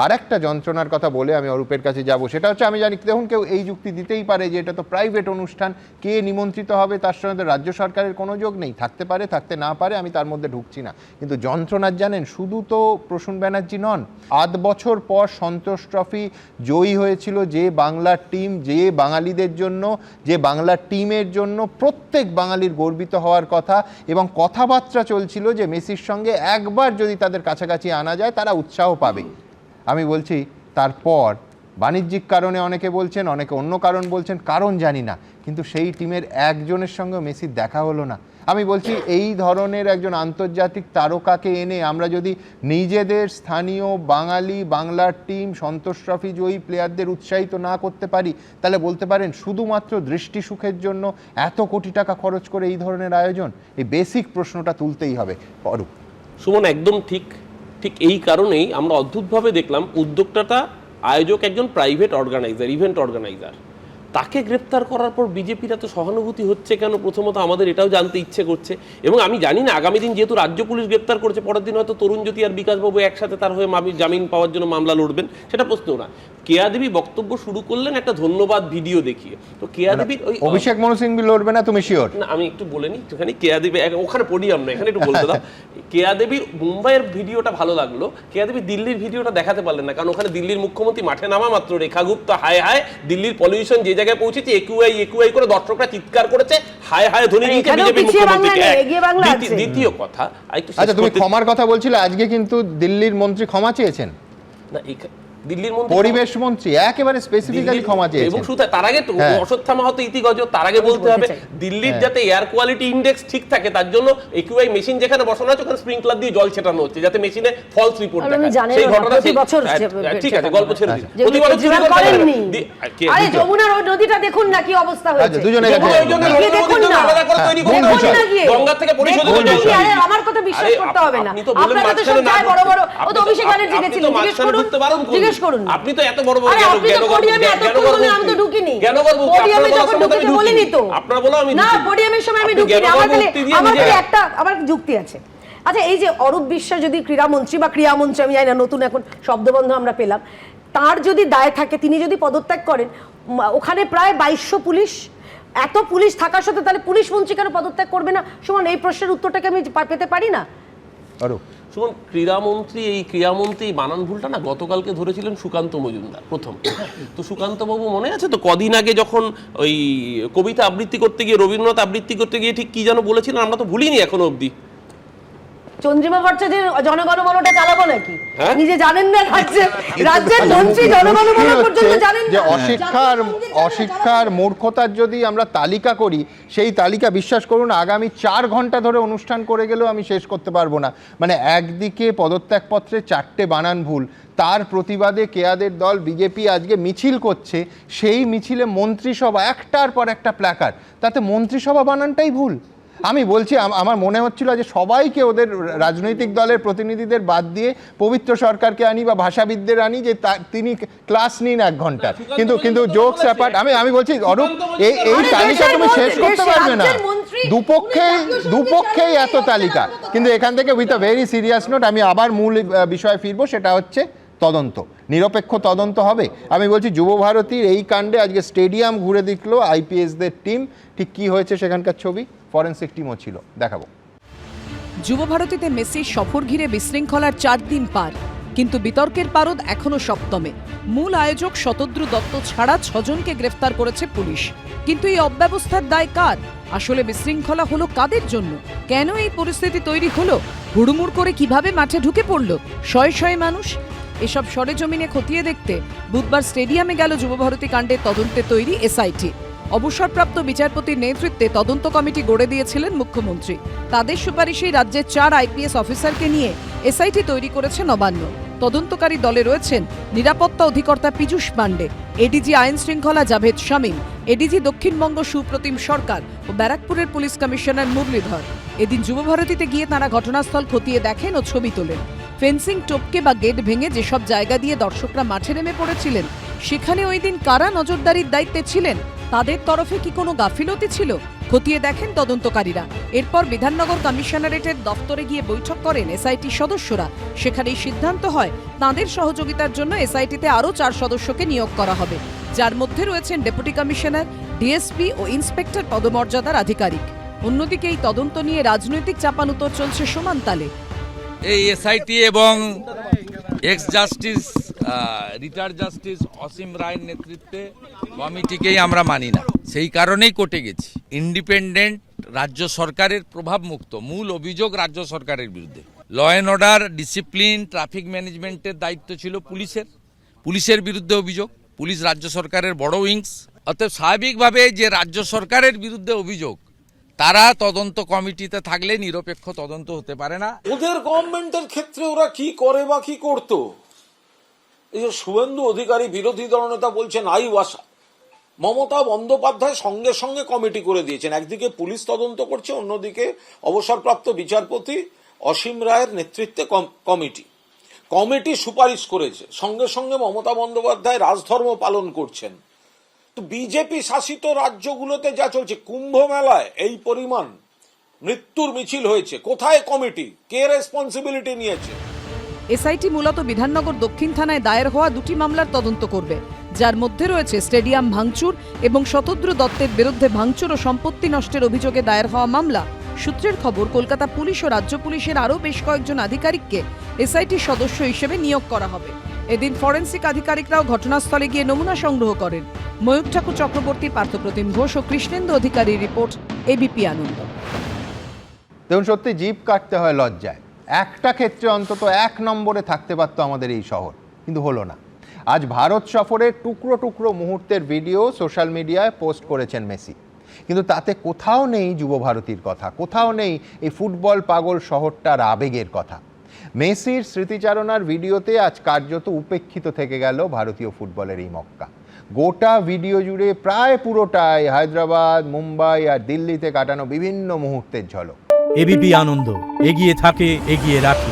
আর একটা যন্ত্রণার কথা বলে আমি অরূপের কাছে যাব, সেটা হচ্ছে আমি জানি দেখুন কেউ এই যুক্তি দিতেই পারে যে এটা তো প্রাইভেট অনুষ্ঠান, কে নিমন্ত্রিত হবে তার সঙ্গে রাজ্য সরকারের কোনো যোগ নেই, থাকতে পারে থাকতে না পারে, আমি তার মধ্যে ঢুকছি না। কিন্তু যন্ত্রণার জানেন শুধু তো প্রসূন ব্যানার্জি নন, 8 বছর পর সন্তোষ ট্রফি জয়ী হয়েছিল যে বাংলার টিম, যে বাঙালিদের জন্য, যে বাংলার টিমের জন্য প্রত্যেক বাঙালির গর্বিত হওয়ার কথা, এবং কথাবার্তা চলছিল যে মেসির সঙ্গে একবার যদি তাদের কাছাকাছি আনা যায় তারা উৎসাহ পাবে। আমি বলছি তারপর বাণিজ্যিক কারণে অনেকে বলছেন, অনেকে অন্য কারণ বলছেন, কারণ জানি না, কিন্তু সেই টিমের একজনের সঙ্গে মেসির দেখা হলো না। আমি বলছি এই ধরনের একজন আন্তর্জাতিক তারকাকে এনে আমরা যদি নিজেদের স্থানীয় বাঙালি বাংলার টিম সন্তোষ ট্রফি জয়ী প্লেয়ারদের উৎসাহিত না করতে পারি, তাহলে বলতে পারেন শুধুমাত্র দৃষ্টি সুখের জন্য এত কোটি টাকা খরচ করে এই ধরনের আয়োজন? এই বেসিক প্রশ্নটা তুলতেই হবে। অরূপ, সুমন একদম ঠিক এই কারণেই আমরা অদ্ভুতভাবে দেখলাম উদ্যোক্তাটা আয়োজক একজন প্রাইভেট অর্গানাইজার, ইভেন্ট অর্গানাইজার, তাকে গ্রেপ্তার করার পর বিজেপির এত সহানুভূতি হচ্ছে কেন? প্রথমত আমাদের এটাও জানতে ইচ্ছে করছে, এবং আমি জানি না আগামী দিন যেহেতু রাজ্য পুলিশ গ্রেপ্তার করেছে, পরের দিন হয়তো তরুণজ্যোতি আর বিকাশবাবু একসাথে তার হয়ে জামিন পাওয়ার জন্য মামলা লড়বেন, সেটা প্রশ্ন না। কেয়া দেবী বক্তব্য শুরু করলেন একটা ধন্যবাদ ভিডিও দেখিয়ে। তো কেয়া দেবীর ওই অভিষেক মনু সিংভি লড়বে না, তুমি শিওর? না, আমি একটু বলে নিই একটুখানি। কেয়া দেবী ওখানে পোডিয়াম না, এখানে একটু বলতে দাও। কেয়া দেবীর মুম্বাইয়ের ভিডিওটা ভালো লাগলো, কেয়া দেবী দিল্লির ভিডিওটা দেখাতে পারলেন না, কারণ ওখানে দিল্লির মুখ্যমন্ত্রী মাঠে নামা মাত্র রেখা গুপ্তা হায় হায়, দিল্লির পলিউশন যে জায়গায় পৌঁছেছে একুআই করে দর্শকরা চিৎকার করেছে, হায় হায় ধ্বনি দিয়েছে বিজেপি মুখ্যমন্ত্রীকে। দ্বিতীয় কথা, আচ্ছা তুমি ক্ষমার কথা বলছিলে, আজকে কিন্তু দিল্লির মন্ত্রী ক্ষমা চেয়েছেন না, দিল্লির মন্ত্রী পরিবেশ মন্ত্রী একেবারে স্পেসিফিক্যালি ক্ষমা চেয়েছেন। এবং শুধু তার আগে অশ্বত্থামা হতে ইতিগজ, তার আগে বলতে হবে দিল্লির যাতে এয়ার কোয়ালিটি ইন্ডেক্স ঠিক থাকে, তার জন্য একিউআই মেশিন যেখানে বসানো আছে ওখানে স্প্রিংকলার দিয়ে জল ছেটানো হচ্ছে যাতে মেশিনে ফলস রিপোর্ট দেখায়। সেই ঘটনা ঠিক আছে, গল্প ছেড়ে দিন। প্রতি বছর চুরি করতে পারেন। আরে যমুনার ওই নদীটা দেখুন না কি অবস্থা হয়েছে। আচ্ছা দুজনে দেখুন না, আলাদা করে তৈরি করে গঙ্গা থেকে পরিশোধিত জল। আরে আমার কথা বিশ্বাস করতে হবে না, আপনারা তো সব যায় বড় বড়, ও তো অভিষেক ব্যানার্জি গেছিলেন, জিজ্ঞেস করুন। আপনি তো এত বড় বড় আমি তো ঢুকিনি পোডিয়ামে, যখন ঢুকেছি বলিনি তো আপনারা বলো আমি না, পোডিয়ামের সময় আমি ঢুকিনি। আমার একটা আমার যুক্তি আছে। আচ্ছা এই যে অরূপ বিশ্বাস যদি ক্রীড়ামন্ত্রী বা ক্রীড়ামন্ত্রী, আমি জানি না, নতুন এখন শব্দবন্ধ আমরা পেলাম, তার যদি দায় থাকে, তিনি যদি পদত্যাগ করেন, ওখানে প্রায় 2200 পুলিশ, এত পুলিশ থাকার সত্ত্বেও তাহলে পুলিশ মন্ত্রী কেন পদত্যাগ করবে না? সুমন, এই প্রশ্নের উত্তরটাকে আমি পেতে পারি না? শুনুন, ক্রীড়ামন্ত্রী বানান ভুলটা না গতকালকে ধরেছিলেন সুকান্ত মজুমদার প্রথম। তো সুকান্ত বাবু মনে আছে তো কদিন আগে যখন ওই কবিতা আবৃত্তি করতে গিয়ে, রবীন্দ্রনাথ আবৃত্তি করতে গিয়ে ঠিক কি যেন বলেছিলেন, আমরা তো ভুলিনি এখনো অবধি। চন্দ্রিমা ভট্টাচার্যের জনগণমনটা চালাবো নাকি? নিজে জানেন না, রাজ্যের মন্ত্রী জনগণমন পর্যন্ত জানেন না। যে অশিক্ষার মূর্খতার যদি আমরা তালিকা করি, সেই তালিকা বিশ্বাস করুন আগামী 4 ঘন্টা ধরে অনুষ্ঠান করে গেলেও আমি শেষ করতে পারবো না। মানে একদিকে পদত্যাগপত্রে 4টে বানান ভুল, তার প্রতিবাদে কেয়াদের দল বিজেপি আজকে মিছিল করছে, সেই মিছিলে মন্ত্রিসভা একটার পর একটা প্ল্যাকার্ড, তাতে মন্ত্রিসভা বানানটাই ভুল। আমি বলছি আমার মনে হচ্ছিল যে সবাইকে ওদের রাজনৈতিক দলের প্রতিনিধিদের বাদ দিয়ে পবিত্র সরকারকে আনি বা ভাষাবিদদের আনি, যে তিনি ক্লাস নিন 1 ঘন্টা। কিন্তু জোকস অ্যাপার্ট, আমি বলছি অরূপ এই তালিকা তুমি শেষ করতে পারবে না, দুপক্ষেই এত তালিকা। কিন্তু এখান থেকে with a very serious note আমি আবার মূল বিষয়ে ফিরবো, সেটা হচ্ছে তদন্ত, নিরপেক্ষ তদন্ত হবে। আমি বলছি যুবভারতীর এই কাণ্ডে আজকে স্টেডিয়াম ঘুরে দেখলো আইপিএসদের টিম, ঠিক কি হয়েছে সেখানকার ছবি, ফরেন্সিক টিমও ছিল, দেখাবো। যুবভারতীতে মেসির সফর ঘিরে বিশৃঙ্খলার 4 দিন পার, কিন্তু বিতর্কের পারদ এখনো সপ্তমে। মূল আয়োজক শতদ্রু দত্ত ছাড়া 6 জনকে গ্রেফতার করেছে পুলিশ। কিন্তু এই অব্যবস্থার দায় কার? আসলে বিশৃঙ্খলা হলো কাদের জন্য? কেন এই পরিস্থিতি তৈরি হলো? হুড়ুমুড় করে কিভাবে মাঠে ঢুকে পড়ল শয়ে শয়ে মানুষ? এসব সরেজমিনে খতিয়ে দেখতে বুধবার স্টেডিয়ামে গেল যুবভারতী কাণ্ডের তদন্তে তৈরি এসআইটি। অবসরপ্রাপ্ত বিচারপতির নেতৃত্বে তদন্ত কমিটি গড়ে দিয়েছিলেন মুখ্যমন্ত্রী। তাদের সুপারিশেই রাজ্যের 4 আইপিএস অফিসারকে নিয়ে এসআইটি তৈরি করেছে নবান্ন। তদন্তকারী দলে রয়েছেন নিরাপত্তা অধিকর্তা পীযূষ পাণ্ডে, এডিজি আইন শৃঙ্খলা জাভেদ শামীম, এডিজি দক্ষিণবঙ্গ সুপ্রতিম সরকার ও ব্যারাকপুরের পুলিশ কমিশনার মুরলীধর। এদিন যুবভারতীতে গিয়ে তারা ঘটনাস্থল খতিয়ে দেখেন ও ছবি তোলেন। ফেন্সিং টপকে বা গেট ভেঙে যেসব জায়গা দিয়ে দর্শকরা মাঠে নেমে পড়েছিলেন, সেখানে ওই দিন কারা নজরদারির দায়িত্বে ছিলেন? তাদের তরফে কি কোনো গাফিলতি ছিল? খতিয়ে দেখেন তদন্তকারীরা। এরপর বিধাননগর কমিশনারেটের দপ্তরে গিয়ে বৈঠক করেন এসআইটি সদস্যরা। সেখানেই সিদ্ধান্ত হয় তাঁদের সহযোগিতার জন্য এসআইটিতে আরও 4 সদস্যকে নিয়োগ করা হবে, যার মধ্যে রয়েছেন ডেপুটি কমিশনার, ডিএসপি ও ইন্সপেক্টর পদমর্যাদার আধিকারিক। অন্যদিকে এই তদন্ত নিয়ে রাজনৈতিক চাপানুতর চলছে সমান তালে। এই এসআইটি এবং এক্স জাস্টিস রিটায়ার্ড জাস্টিস অসীম রায়ের নেতৃত্বে কমিটিকেই আমরা মানি না, সেই কারণেই কোর্টে গেছি। ইন্ডিপেন্ডেন্ট রাজ্য সরকারের প্রভাবমুক্ত, মূল অভিযোগ রাজ্য সরকারের বিরুদ্ধে। Law and order, discipline, traffic ম্যানেজমেন্টের দায়িত্ব ছিল পুলিশের বিরুদ্ধে অভিযোগ। পুলিশ রাজ্য সরকারের বড় উইংস, অতএব স্বাভাবিকভাবে যে রাজ্য সরকারের বিরুদ্ধে অভিযোগ তারা তদন্ত কমিটিতে থাকলে নিরপেক্ষ তদন্ত হতে পারে না। ওদের গভর্নমেন্টের ক্ষেত্রে ওরা কি করে বা কি করতো, এই যে শুভেন্দু অধিকারী বিরোধী দলনেতা বলছেন মমতা বন্দ্যোপাধ্যায় সঙ্গে সঙ্গে কমিটি করে দিয়েছেন। একদিকে পুলিশ তদন্ত করছে, অন্যদিকে অবসরপ্রাপ্ত বিচারপতি অসীম রায়ের নেতৃত্বে কমিটি সুপারিশ করেছে। সঙ্গে সঙ্গে মমতা বন্দ্যোপাধ্যায় রাজধর্ম পালন করছেন। তো বিজেপি শাসিত রাজ্যগুলোতে যা চলছে, কুম্ভ মেলায় এই পরিমাণ মৃত্যুর মিছিল হয়েছে, কোথায় কমিটি? কে রেসপন্সিবিলিটি নিয়েছে? এসআইটি মূলত বিধাননগর দক্ষিণ থানায় দায়ের হওয়া 2টি মামলার তদন্ত করবে, যার মধ্যে রয়েছে স্টেডিয়াম ভাঙচুর এবং শতদ্রু দত্তের বিরুদ্ধে ভাঙচুর ও সম্পত্তি নষ্টের অভিযোগে দায়ের হওয়া মামলা। সূত্রের খবর, কলকাতা পুলিশ ও রাজ্য পুলিশের আরও বেশ কয়েকজন আধিকারিককে এসআইটির সদস্য হিসেবে নিয়োগ করা হবে। এদিন ফরেন্সিক আধিকারিকরাও ঘটনাস্থলে গিয়ে নমুনা সংগ্রহ করেন। ময়ূর ঠাকুর চক্রবর্তী, পার্থপ্রতিম ঘোষ ও কৃষ্ণেন্দু অধিকারীর রিপোর্ট, এবিপি আনন্দ। দেখুন, সত্যি জিভ কাটতে হয় লজ্জায়। একটা ক্ষেত্রে অন্তত 1 নম্বরে থাকতে পারতো আমাদের এই শহর, কিন্তু হলো না। আজ ভারত সফরের টুকরো টুকরো মুহূর্তের ভিডিও সোশ্যাল মিডিয়ায় পোস্ট করেছেন মেসি, কিন্তু তাতে কোথাও নেই যুবভারতীর কথা, কোথাও নেই এই ফুটবল পাগল শহরটার আবেগের কথা। মেসির স্মৃতিচারণার ভিডিওতে আজ কার্যত উপেক্ষিত থেকে গেল ভারতীয় ফুটবলের এই মক্কা। গোটা ভিডিও জুড়ে প্রায় পুরোটাই হায়দ্রাবাদ, মুম্বাই আর দিল্লিতে কাটানো বিভিন্ন মুহূর্তের ঝলক। এবিপি আনন্দ, এগিয়ে থাকে, এগিয়ে রাখে।